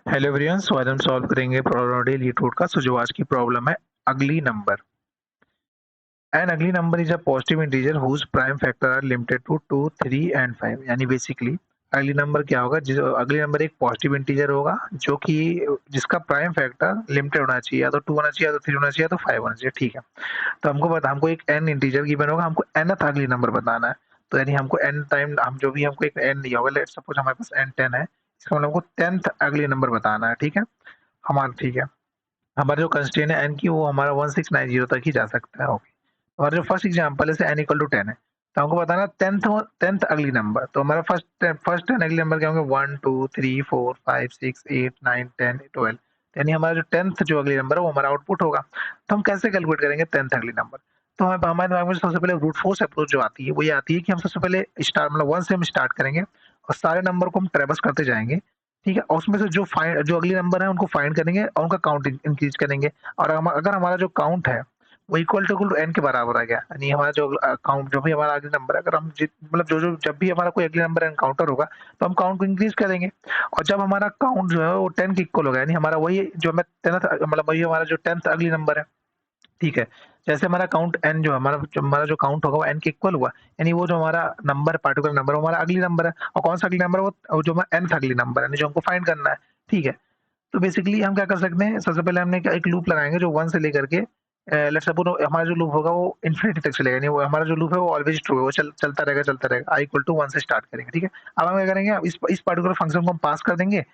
Hello everyone, सो आज हम solve करेंगे प्रोबेबिलिटी लीटरूट का। जो आज की प्रॉब्लम है, ugly number. N ugly number is a positive integer whose prime factors are limited to 2, 3 and 5। यानी बेसिकली अगली नंबर क्या होगा, अगली नंबर एक पॉजिटिव इंटीजर होगा जो कि जिसका प्राइम फैक्टर लिमिटेड होना चाहिए, या तो 2 होना चाहिए, या तो 3 होना चाहिए, या तो 5 होना चाहिए। ठीक है, तो हमको एक एन इंटीजर गिवन होगा, हमको nth अगली नंबर बताना है। तो यानी हमको एन टाइम हम जो भी हमको एक एन दिया होगा, लेट्स सपोज हमारे पास एन 10 है, इसका मतलब हमको 10th अगली नंबर बताना है। ठीक है, हमारा ठीक है, हमारा जो कंस्ट्रेंट है एन की, वो हमारा 1690 तक ही जा सकता है। ओके, हमारा जो फर्स्ट एग्जांपल है एन इक्वल टू 10 है, तो हमको बताना 10th अगली नंबर। तो हमारा फर्स्ट 10 अगली नंबर क्या होंगे, 1 2 3 4 5 6 8 9 10 12। यानी हमारा जो 10th जो अगली नंबर है वो हमारा आउटपुट होगा। तो हम कैसे कैलकुलेट करेंगे 10th अगली नंबर? तो हमारे दिमाग में सबसे पहले ब्रूट फोर्स अप्रोच जो आती है वो ये आती है कि हम सबसे पहले स्टार्ट मतलब 1 से हम स्टार्ट करेंगे और सारे नंबर को हम ट्रेवर्स करते जाएंगे। ठीक है, और उसमें से जो अगली नंबर है उनको फाइंड करेंगे और उनका काउंट इंक्रीज करेंगे। और अगर हमारा जो काउंट है वो इक्वल टू एन के बराबर आ गया, यानी हमारा जो काउंट जो भी हमारा अगली नंबर है, अगर हम मतलब जो जो जब भी हमारा कोई अगली नंबर एनकाउंटर होगा तो हम काउंट को इंक्रीज करेंगे। और जब हमारा काउंट जो है वो 10 के इक्वल होगा, यानी हमारा वही जो मैं 10th मतलब वही हमारा जो 10th अगली नंबर है। ठीक है, जैसे हमारा काउंट एन जो है, हमारा जो काउंट होगा वो एन के इक्वल हुआ, यानी वो जो हमारा नंबर पार्टिकुलर नंबर हमारा अगली नंबर है। और कौन सा अगली नंबर है, वो जो हमारा nth अगली नंबर है, यानी जो हमको फाइंड करना है। ठीक है, तो बेसिकली हम क्या कर सकते हैं, सबसे पहले हमने एक लूप लगाएंगे जो 1 से लेकर के लेट्स सपोज हमारा जो लूप होगा वो इन्फिनिटी तक चलेगा, यानी वो हमारा जो लूप है वो ऑलवेज ट्रू है, वो चलता रहेगा। आई इक्वल टू 1 से स्टार्ट करेंगे। ठीक है, अब हम क्या करेंगे, इस पर्टिकुलर फंक्शन को हम पास कर देंगे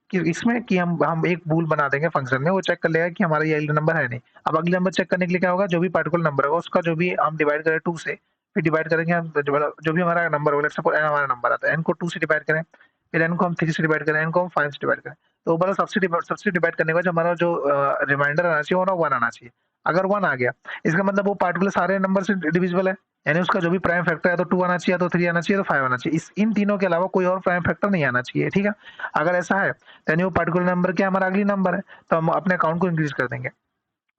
कि इसमें कि हम एक बूल बना देंगे फंक्शन में, वो चेक कर लेगा कि हमारा ये अगला नंबर है नहीं। अब अगला नंबर चेक करने के लिए क्या होगा, जो भी पार्टिकुलर नंबर होगा उसका जो भी हम डिवाइड करें 2 से, फिर डिवाइड करेंगे हम जो भी हमारा नंबर होगा, लेट्स सपोज एन हमारा नंबर आता है, एन को 2 से डिवाइड करें, फिर एन को हम 3 से डिवाइड करें, एन को हम 5 से डिवाइड करें। तो ओवरऑल सबसे डिवाइड करने के बाद जो हमारा जो रिमाइंडर आना चाहिए वो ना 1 आना चाहिए। अगर 1 आ गया, इसका मतलब वो पार्टिकुलर सारे नंबर से डिविजिबल है, यानी उसका जो भी प्राइम फैक्टर है तो 2 आना चाहिए, या तो 3 आना चाहिए, तो 5 आना चाहिए। इन तीनों के अलावा कोई और प्राइम फैक्टर नहीं आना चाहिए। ठीक है, अगर ऐसा है यानी वो पर्टिकुलर नंबर क्या हमारा अगली नंबर है, तो हम अपने अकाउंट को इंक्रीज कर देंगे।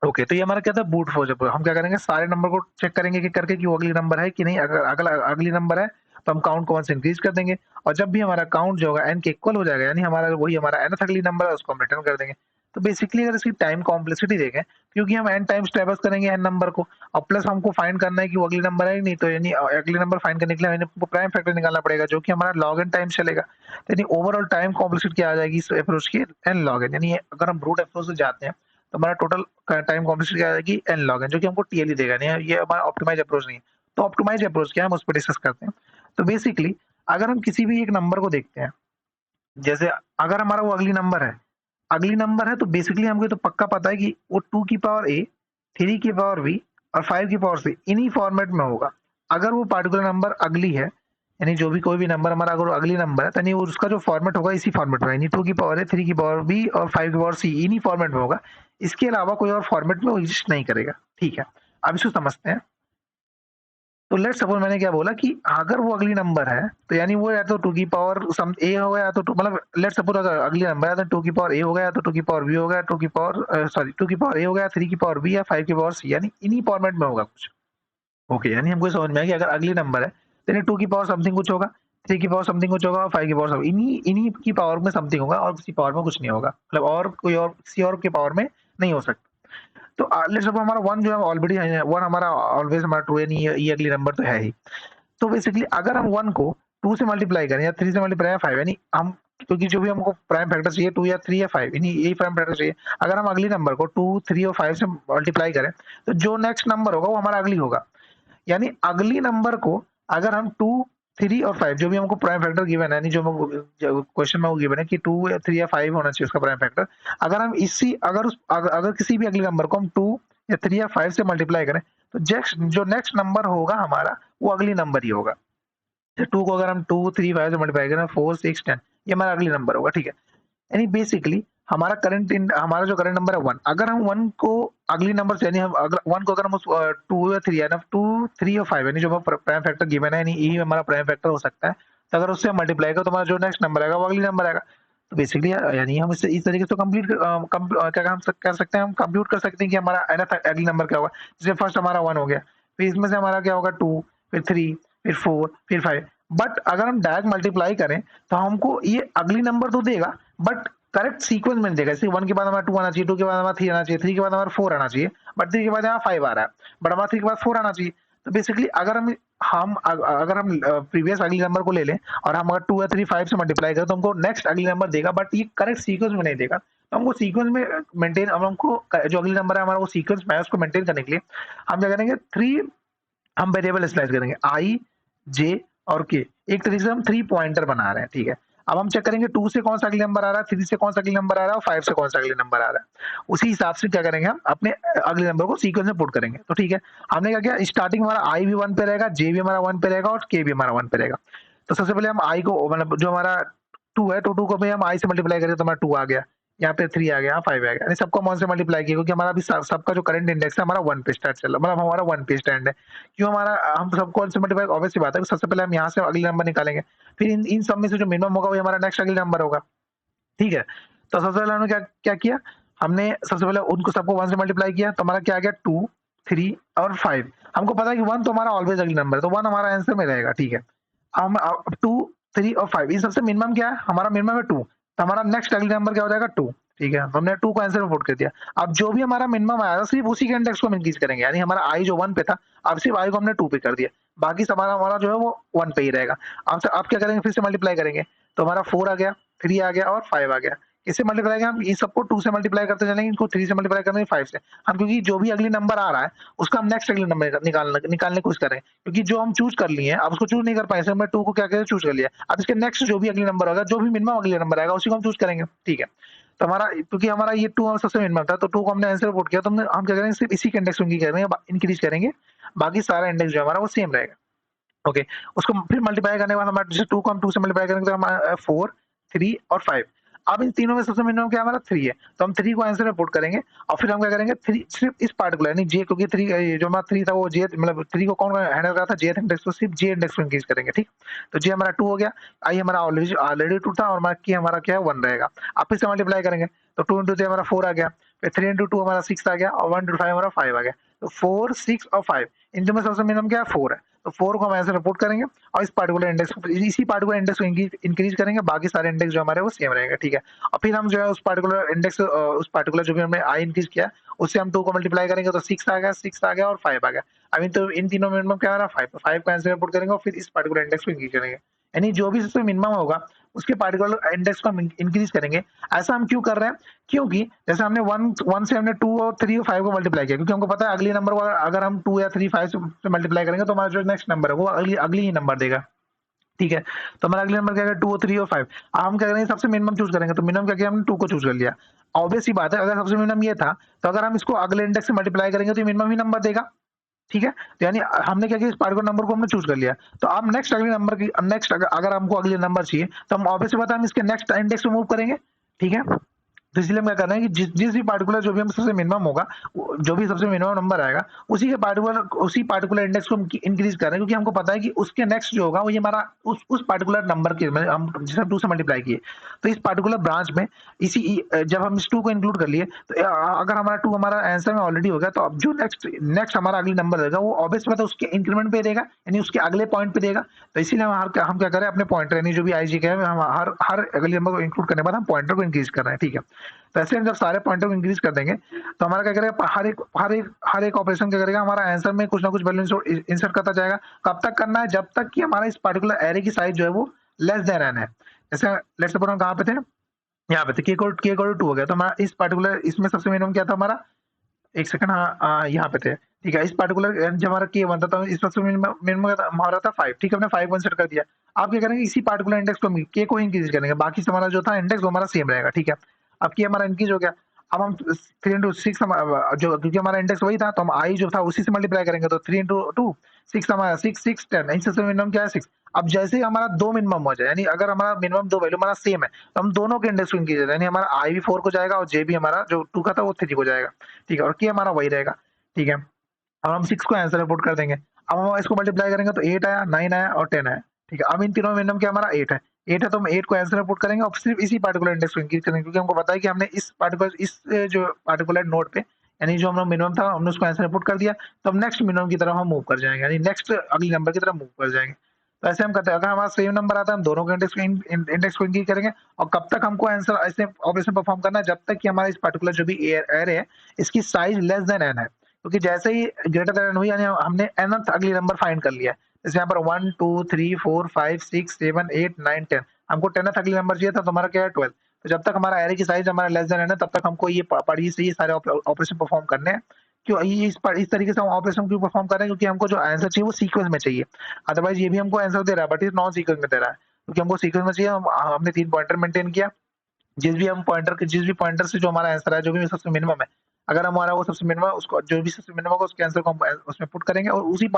ओके, तो ये हमारा क्या था, बूट फोर्स अप्रोच। हम क्या करेंगे, सारे नंबर को चेक करेंगे कि करके कि वो अगली नंबर है कि नहीं। अगर अगला अगली नंबर है तो हम काउंट को 1 से इंक्रीज कर देंगे, और जब भी हमारा काउंट जो होगा एन के इक्वल हो जाएगा, यानी हमारा वही हमारा एनथ अगली नंबर है, उसको हम रिटर्न कर देंगे। तो बेसिकली अगर इसकी टाइम कॉम्प्लेक्सिटी देखें, क्योंकि हम एन टाइम्स ट्रेवर्स करेंगे एन नंबर को, और प्लस हमको फाइंड करना है कि वो अगली नंबर है ही नहीं, तो यानी अगली नंबर फाइंड करने के लिए हमें हमको प्राइम फैक्टर निकालना पड़ेगा जो कि हमारा लॉग एन टाइम चलेगा। तो यानी ओवरऑल टाइम कॉम्प्लेक्सिटी क्या आ जाएगी इस अप्रोच की, एन लॉग एन। यानी अगर हम ब्रूट अप्रोच से जाते हैं तो हमारा टोटल टाइम कॉम्प्लेक्सिटी क्या आएगी, एन लॉग एन, जो कि हमको टीएल ही देगा। नहीं, ये हमारा ऑप्टिमाइज अप्रोच नहीं है। तो ऑप्टिमाइज अप्रोच क्या है, हम उस पर डिस्कस करते हैं। तो बेसिकली अगर हम किसी भी एक नंबर को देखते हैं, जैसे अगर हमारा वो अगली नंबर है, तो बेसिकली हमको तो पक्का पता है कि वो 2 की पावर ए, 3 की पावर बी और 5 की पावर सी, इन्हीं फॉर्मेट में होगा। अगर वो पार्टिकुलर नंबर अगली है, यानी जो भी कोई भी नंबर हमारा अगर वो अगली नंबर है, तो यानी उसका जो फॉर्मेट होगा इसी फॉर्मेट में, यानी 2 की पावर ए, 3 की पावर बी और 5 की पावर सी, इन्हीं फॉर्मेट में होगा। इसके अलावा कोई और फॉर्मेट में वो एग्जिस्ट नहीं करेगा। ठीक है, अब इसको समझते हैं। तो लेट्स सपोज मैंने क्या बोला कि अगर वो अगली नंबर है, तो यानी वो या तो 2 की पावर सम ए होगा, या तो मतलब लेट्स सपोज अगर अगली नंबर है तो 2 की पावर ए होगा, या तो 2 की पावर बी होगा, 2 की पावर सॉरी 2 की पावर ए होगा, 3 की पावर बी या 5 की पावर सी, यानी इन्हीं फॉर्मेट में होगा कुछ। ओके, यानी हमको समझ में आया कि अगर अगली नंबर है तो यानी 2 की पावर समथिंग कुछ होगा, 3 की पावर समथिंग कुछ होगा, और 5 की पावर सब इन्हीं इन्हीं की पावर में समथिंग होगा, और किसी पावर में कुछ नहीं होगा। मतलब और कोई और किसी और की पावर में नहीं हो सकता। तो लेट्स सपोज हमारा 1 जो है ऑलरेडी है, 1 हमारा ऑलवेज हमारा ट्रू है, नहीं ये अगली नंबर तो है ही। तो बेसिकली अगर हम 1 को 2 से मल्टीप्लाई करें या 3 से मल्टीप्लाई या 5, यानी हम क्योंकि जो भी हमको प्राइम फैक्टर चाहिए 2 या 3 या 5, यानी यही प्राइम फैक्टर चाहिए। अगर हम अगली नंबर को 2, 3 और 5 से मल्टीप्लाई करें, तो जो नेक्स्ट नंबर होगा वो हमारा अगली होगा। यानी अगली नंबर को अगर हम 2, 3 और 5 जो भी हमको प्राइम फैक्टर गिवन है, यानी जो क्वेश्चन में वो गिवन है कि 2 या 3 या 5 होना चाहिए उसका प्राइम फैक्टर। अगर हम इसी अगर किसी भी अगले नंबर को हम 2 या 3 या 5 से मल्टीप्लाई करें, तो जो नेक्स्ट नंबर होगा हमारा वो अगली नंबर ही होगा। 2 को अगर हम 2, 3, 5 से मल्टीप्लाई करें, 4, 6, 10, ये हमारा अगली नंबर होगा। ठीक है, यानी बेसिकली हमारा जो करंट नंबर है 1, अगर हम 1 को अगली नंबर से, यानी हम अगर 1 को अगर हम 2 या 3 है ना, 2, 3 और 5, यानी जो हमारा प्राइम फैक्टर गिवन है, यानी यही हमारा प्राइम फैक्टर हो सकता है। तो अगर उससे मल्टीप्लाई करो तो हमारा जो नेक्स्ट नंबर आएगा वो अगली नंबर आएगा। तो बेसिकली यानी हम इस तरीके से कंप्लीट क्या हम कर सकते हैं, हम कंप्यूट कर सकते हैं कि हमारा अगली नंबर क्या होगा। जैसे फर्स्ट हमारा 1 हो गया, फिर इसमें से हमारा क्या होगा 2, फिर 3, फिर 4, फिर 5। बट अगर हम डायरेक्ट मल्टीप्लाई करें तो हमको ये अगली नंबर तो देगा, बट करेक्ट सीक्वेंस में नहीं देगा। जैसे 1 के बाद हमारा 2 आना चाहिए, 2 के बाद हमारा 3 आना चाहिए, 3 के बाद हमारा 4 आना चाहिए, बट 3 के बाद यहाँ 5 आ रहा है, बट हमारा 3 के बाद 4 आना चाहिए। तो बेसिकली अगर हम प्रीवियस अगले नंबर को ले लें और हम अगर 2 या 3 5 से मल्टीप्लाई करें तो हमको नेक्स्ट अगले नंबर देगा, बट ये करेक्ट सीक्वेंस में नहीं देगा। तो हमको सीक्वेंस में मेंटेन, अब हमको जो अगले नंबर है हमारा वो सीक्वेंस में है, उसको मेंटेन करने के लिए हम क्या करेंगे, 3 हम वेरिएबल स्लाइस करेंगे, आई, जे और के। एक तरीके से हम 3 पॉइंटर बना रहे हैं, ठीक है। अब हम चेक करेंगे 2 से कौन सा अगले नंबर आ रहा है, 3 से कौन सा अगले नंबर आ रहा है और 5 से कौन सा अगले नंबर आ रहा है। उसी हिसाब से क्या करेंगे, हम अपने अगले नंबर को सीक्वेंस में पुट करेंगे। तो ठीक है, हमने क्या किया, स्टार्टिंग हमारा आई भी 1 पे रहेगा, जे भी हमारा 1 पे रहेगा और के भी हमारा 1 पे रहेगा। तो सबसे पहले हम आई को, मतलब जो हमारा 2 है, तो 2 को भी हम आई से मल्टीप्लाई करेंगे तो हमारा 2 आ गया, यहाँ पे 3 आ गया, यहाँ 5 आ गया, यानी सबको हम 1 से मल्टीप्लाई किया, क्योंकि हमारा अभी सबका जो करंट इंडेक्स है हमारा 1 पे स्टार्ट चल रहा है, मतलब हमारा 1 पे स्टैंड है। क्यों हमारा, हम सबको 1 से मल्टीप्लाई, ऑब्वियस सी बात है, सबसे पहले हम यहाँ से अगले नंबर निकालेंगे, फिर इन सब में से जो मिनिमम होगा वही हमारा नेक्स्ट अगले नंबर होगा, ठीक है। तो सबसे पहले हमने क्या क्या किया, हमने सबसे पहले उनको सबको 1 से मल्टीप्लाई किया, तो हमारा क्या आ गया, 2, 3 और 5। हमको पता है कि 1 तो हमारा ऑलवेज अगले नंबर है, तो 1 हमारा आंसर में रहेगा, ठीक है। हम 2, 3 और 5 इन सबसे मिनिमम क्या है, हमारा मिनिमम है 2, तो हमारा नेक्स्ट अगले नंबर क्या हो जाएगा, 2, ठीक है। तो हमने 2 को आंसर में पुट कर दिया। अब जो भी हमारा मिनिमम आएगा सिर्फ उसी के इंडेक्स को हम इंक्रीज करेंगे, यानी हमारा आई जो 1 पे था, अब सिर्फ आई को हमने 2 पे कर दिया, बाकी हमारा हमारा जो है वो 1 पे ही रहेगा। अब क्या करेंगे, फिर से मल्टीप्लाई करेंगे, तो हमारा 4 आ गया, 3 आ गया और 5 आ गया। इससे मल्टीप्लाई हम इन सबको 2 से मल्टीप्लाई करते चलेंगे, इनको 3 से मल्टीप्लाई करेंगे, 5 से। हम, क्योंकि जो भी अगली नंबर आ रहा है उसका हम नेक्स्ट अगले नंबर निकालने की कोशिश करें, क्योंकि जो हम चूज कर लिए हैं अब उसको चूज नहीं कर पाए, इसलिए हमने 2 को क्या किया, चूज कर लिया। अब इसके नेक्स्ट जो भी अगले नंबर होगा, जो भी मिनिमम अगले नंबर आएगा उसी को हम चूज करेंगे, ठीक है। तो हमारा, क्योंकि हमारा ये 2 सबसे मिनिमम था, तो 2 को हमने आंसर पुट किया, तो हम क्या करेंगे, सिर्फ इसी के इंडेक्स को इंक्रीज करेंगे, बाकी सारा इंडेक्स जो हमारा वो सेम रहेगा, ओके। उसको फिर मल्टीप्लाई करने के बाद हमारे, जैसे 2 को हम 2 से मल्टीप्लाई करेंगे तो हमारा 4, 3 और 5। अब इन तीनों में सबसे मिनिमम क्या हमारा 3 है, तो हम 3 को आंसर में पुट करेंगे और फिर हम क्या करेंगे, 3 सिर्फ इस पार्टिकुलर, यानी जे, क्योंकि 3 जो हमारा 3 था वो जे, मतलब 3 को कौन हैंडल कर रहा था, जे इंडेक्स को, सिर्फ जे इंडेक्स को इंक्रीज करेंगे, ठीक। तो जे हमारा 2 हो गया, आई हमारा ऑलरेडी 2 था और हमारा की हमारा क्या है, 1 रहेगा। अब फिर से मल्टीप्लाई करेंगे तो 2 इंटू 3 हमारा 4 आ गया, फिर 3 इंटू 2 हमारा 6 आ गया और 1 इंटू 5 हमारा 5 आ गया। तो 4, 6 और 5, इनमें में सबसे मिनिमम क्या है, 4 है, तो 4 को हम आंसर में पुट करेंगे और इस पार्टिकुलर इंडेक्स को, इसी पार्टिकुलर इंडेक्स को इंक्रीज करेंगे, बाकी सारे इंडेक्स जो हमारे वो सेम रहेंगे, ठीक है। और फिर हम जो है उस पार्टिकुलर इंडेक्स, उस पार्टिकुलर जो भी हमने आई इंक्रीज किया उससे हम 2 को मल्टीप्लाई करेंगे तो 6 आ गया, 6 आ गया और 5 आ गया। आई मीन, तो इन तीनों मिनिमम क्या आ रहा है, 5, 5 को आंसर में पुट करेंगे और फिर इस पार्टिकुलर इंडेक्स को इंक्रीज करेंगे, यानी जो भी सबसे मिनिमम होगा उसके पार्टिकुलर इंडेक्स को हम इंक्रीज करेंगे। ऐसा हम क्यों कर रहे हैं, क्योंकि जैसे हमने 1 से हमने 2 और 3 और 5 को मल्टीप्लाई किया, क्योंकि हमको पता है अगले नंबर को अगर हम 2 या 3, 5 से मल्टीप्लाई करेंगे तो हमारा जो नेक्स्ट नंबर है वो अगली ही नंबर देगा, ठीक है। तो हमारा अगले नंबर क्या है, 2 और 3 और 5। अब हम क्या करेंगे, सबसे मिनिमम चूज करेंगे, तो मिनिमम क्या किया हमने, 2 को चूज कर लिया। ऑब्वियस ही बात है, अगर सबसे मिनिमम ये था तो अगर हम इसको अगले इंडेक्स से मल्टीप्लाई करेंगे तो मिनिमम ही नंबर देगा, ठीक है। तो यानी हमने क्या किया, इस पार्टिकुलर नंबर को हमने चूज कर लिया। तो अब नेक्स्ट अगले नंबर की, नेक्स्ट अगर हमको अगले नंबर चाहिए तो हम ऑब्वियसली बात है हम इसके नेक्स्ट इंडेक्स पे मूव करेंगे, ठीक है। तो इसलिए हम क्या कर रहे हैं कि जिस भी पार्टिकुलर जो भी हम सबसे मिनिमम होगा, जो भी सबसे मिनिमम नंबर आएगा उसी पार्टिकुलर इंडेक्स को हम इंक्रीज कर रहे हैं, क्योंकि हमको पता है कि उसके नेक्स्ट जो होगा वो ये हमारा उस पार्टिकुलर नंबर के, मतलब हम जिसे 2 से मल्टीप्लाई किए, तो इस पार्टिकुलर ब्रांच में जब हम इस 2 को इंक्लूड कर लिए तो अगर हमारा 2 हमारा आंसर में ऑलरेडी हो गया, तो अब जो नेक्स्ट नेक्स्ट हमारा अगले नंबर रहेगा वो ऑब्वियस बात है उसके इंक्रीमेंट पे देगा, यानी उसके अगले पॉइंट पे देगा। तो इसीलिए हम क्या करें, अपने पॉइंटर, यानी जो भी आई जी के हम हर अगले नंबर को इंक्लूड करने के बाद हम पॉइंटर को इंक्रीज कर रहे हैं, ठीक है। तो ऐसे हम जब सारे पॉइंटर को इंक्रीज कर देंगे तो हमारा क्या करेगा, हर एक ऑपरेशन क्या करेगा, हमारा आंसर में कुछ ना कुछ वैल्यू इंसर्ट करता जाएगा। कब तक करना है, जब तक कि हमारा इस पार्टिकुलर एरे की साइज जो है वो लेस देन एन है। जैसे लेट्स सपोज हम कहाँ पे थे, यहाँ पे थे, के इक्वल टू 2 हो गया, तो हमारा इस पार्टिकुलर इसमें सबसे मिनिमम क्या था हमारा, एक सेकंड, हाँ यहाँ पे थे, ठीक है। इस पार्टिकुलर जब हमारा के बनता था इस सबसे मिनिमम हमारा था 5, ठीक है, हमने 5 सेट कर दिया। आप क्या करेंगे, इसी पार्टिकुलर इंडेक्स को के को इंक्रीज करेंगे, बाकी से हमारा जो था इंडेक्स वो हमारा सेम रहेगा, ठीक है। अब की हमारा इंक्रीज हो गया, अब हम 3 इंटू 6 जो, क्योंकि हमारा इंडेक्स वही था तो हम आई जो था उसी से मल्टीप्लाई करेंगे, तो 3 इंटू 2 6 हमारा 6 6 10, इन सबसे मिनिमम क्या है 6। अब जैसे ही हमारा 2 मिनिमम हो जाए, यानी अगर हमारा मिनिमम 2 वैल्यू हमारा सेम है तो हम दोनों के इंडेक्स को इंक्रीज करेंगे, यानी हमारा आई भी 4 को जाएगा और जे भी हमारा जो 2 का था वो 3 को जाएगा, ठीक है, और के हमारा वही रहेगा, ठीक है। अब हम 6 को आंसर में पुट कर देंगे, अब हम इसको मल्टीप्लाई करेंगे तो 8 आया, 9 आया और 10 आया, ठीक है। अब इन तीनों में मिनिमम क्या हमारा 8 है, 8 है तो हम 8 को आंसर में पुट करेंगे और सिर्फ इसी पार्टिकुलर इंडेक्स को इंक्रीज करेंगे, क्योंकि हमको पता है कि हमने इस जो पार्टिकुलर नोड पे, यानी जो हमारा मिनिमम था हमने उसको आंसर में पुट कर दिया, तो हम नेक्स्ट मिनिमम की तरफ हम मूव कर जाएंगे, यानी नेक्स्ट अगले नंबर की तरफ मूव कर जाएंगे। तो ऐसे हम करते हैं, अगर हमारा सेम नंबर आता है हम दोनों के इंडेक्स को इंक्रीज करेंगे। और कब तक हमको आंसर ऐसे ऑपरेशन परफॉर्म करना है, जब तक कि हमारा इस पर्टिकुलर जो भी एरे है इसकी साइज लेस देन n है, क्योंकि जैसे ही ग्रेटर देन n हुई यानी हमने nth अगली नंबर फाइंड कर लिया है। जैसे यहाँ पर 1 2 3 4 5 6 7 8 9 10, हमको 10th अगली नंबर चाहिए था, तो हमारा क्या है 12। तो जब तक हमारा एरे की साइज हमारा लेस देन n है तब तक हमको ये पढ़ी से ये सारे ऑपरेशन परफॉर्म करने हैं। क्यों इस तरीके से हम ऑपरेशन क्यों परफॉर्म कर रहे हैं, क्योंकि हमको जो आंसर चाहिए वो सीक्वेंस में चाहिए। अदरवाइज ये भी हमको आंसर दे रहा है बट ये नॉन सीक्वेंस में दे रहा है, क्योंकि हमको सीक्वेंस में चाहिए। हमने 3 पॉइंटर मेंटेन किया, जिस भी पॉइंटर से जो हमारा आंसर है, जो भी सबसे मिनिमम है, अगर हमारा वो सबसे मिनिमम उसको जो भी सबसे मिनिमम होगा उसके आंसर को हम उसमें पुट करेंगे और उसी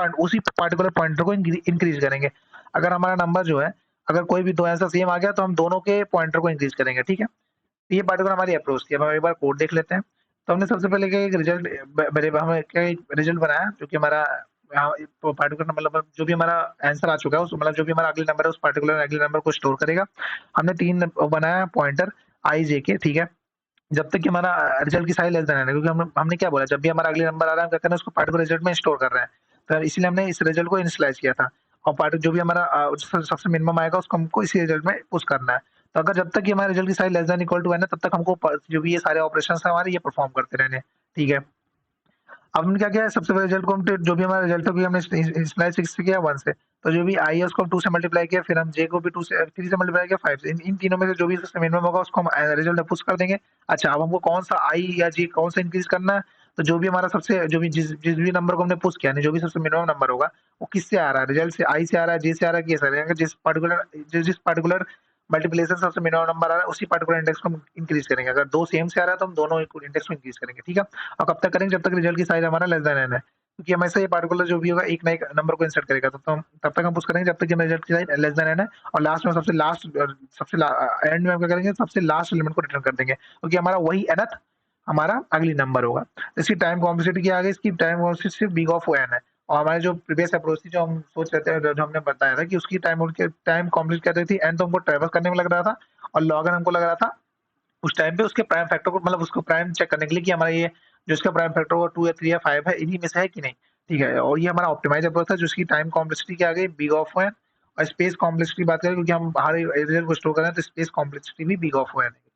पार्टिकुलर पॉइंटर को इंक्रीज करेंगे। अगर हमारा नंबर जो है, अगर कोई भी दो आंसर सेम आ गया तो हम दोनों के पॉइंटर को इंक्रीज करेंगे, ठीक है। तो ये पार्टिकुलर हमारी अप्रोच थी। अब हम एक बार कोड देख लेते हैं। तो हमने सबसे पहले क्या एक रिजल्ट हमें क्या रिजल्ट बनाया, जो कि हमारा तो पार्टिकुलर मतलब जो भी हमारा आंसर आ चुका है उस मतलब जो भी हमारा अगले नंबर है उस पार्टिकुलर अगले नंबर को स्टोर करेगा। हमने 3 बनाया पॉइंटर आई जे के, ठीक है। जब तक कि हमारा रिजल्ट की साइज लेस देन है, क्योंकि हमने क्या बोला, जब भी हमारा अगले नंबर आ रहा है हम क्या कर रहे हैं उसको पार्टिकुलर रिजल्ट में स्टोर कर रहे हैं। तो इसलिए हमने इस रिजल्ट को इनिशियलाइज किया था। और पार्ट जो भी हमारा सबसे मिनिमम आएगा उसको हमको इसी रिजल्ट में पुश करना है। तो अगर जब तक कि हमारे रिजल्ट की size less than equal to n है तब तक हमको जो भी ये सारे ऑपरेशन है हमारे ये परफॉर्म करते रहने हैं, ठीक है। अब हमने क्या किया है, सबसे पहले रिजल्ट को हम जो भी हमारा रिजल्ट है हमने इनिशियलाइज 6 से किया 1 से। तो जो भी आई है उसको हम 2 से मल्टीप्लाई किया, फिर हम जे को भी 2 से 3 से मल्टीप्लाई किया 5 से। इन तीनों में से जो भी सबसे मिनिमम होगा उसको हम रिजल्ट में पुश कर देंगे। अच्छा, अब हमको कौन सा आई या जे कौन सा इंक्रीज करना है, तो जो भी हमारा सबसे जो भी जिस भी नंबर को हमने पुश किया नहीं, जो भी सबसे मिनिमम नंबर होगा वो किससे आ रहा है, रिजल्ट से आई से आ रहा है, जे से आ रहा है, किस आ रहा है। जिस पार्टिकुलर मल्टीप्लिकेशन सबसे मिनिमम नंबर आ रहा है उसी पार्टिकुलर इंडेक्स को हम इंक्रीज करेंगे। अगर दो सेम से आ रहा है तो हम दोनों इंडेक्स को इंक्रीज करेंगे, ठीक है। और कब तक करेंगे, जब तक रिजल्ट की साइज हमारा लेस देन n है, क्योंकि हमेशा ये पार्टिकुलर जो भी होगा एक ना एक नंबर को इंसर्ट करेगा। तब तक हम पुश करेंगे जब तक कि हमारे रिजल्ट की साइज लेस देन n है। और लास्ट में एंड में हम क्या करेंगे, सबसे लास्ट एलिमेंट को रिटर्न कर देंगे, क्योंकि हमारा वही nth हमारा अगली नंबर होगा। इसकी टाइम कॉम्प्लेक्सिटी क्या आ गई, इसकी टाइम कॉम्प्लेक्सिटी सिर्फ बिग ऑफ n है। और हमारे जो प्रीवियस अप्रोच थी जो हम सोच रहे थे, जो हमने बताया था कि उसकी टाइम कॉम्प्लीट कर रही थी n, तो हमको ट्रेवर्स करने में लग रहा था और log n हमको लग रहा था उस टाइम पे उसके प्राइम फैक्टर को मतलब उसको प्राइम चेक करने के लिए कि हमारा ये जो इसका प्राइम फैक्टर होगा 2 या 3 या 5 है, इन्हीं में से है कि नहीं, ठीक है। और ये हमारा ऑप्टिमाइज अप्रोच था जिसकी टाइम कॉम्प्लेक्सिटी क्या आ गई, बिग ऑफ n। और स्पेस कॉम्प्लेक्सिटी बात करें, क्योंकि हम हर रिजल्ट को स्टोर कर रहे हैं तो स्पेस कॉम्प्लेक्सिटी भी बिग ऑफ n है।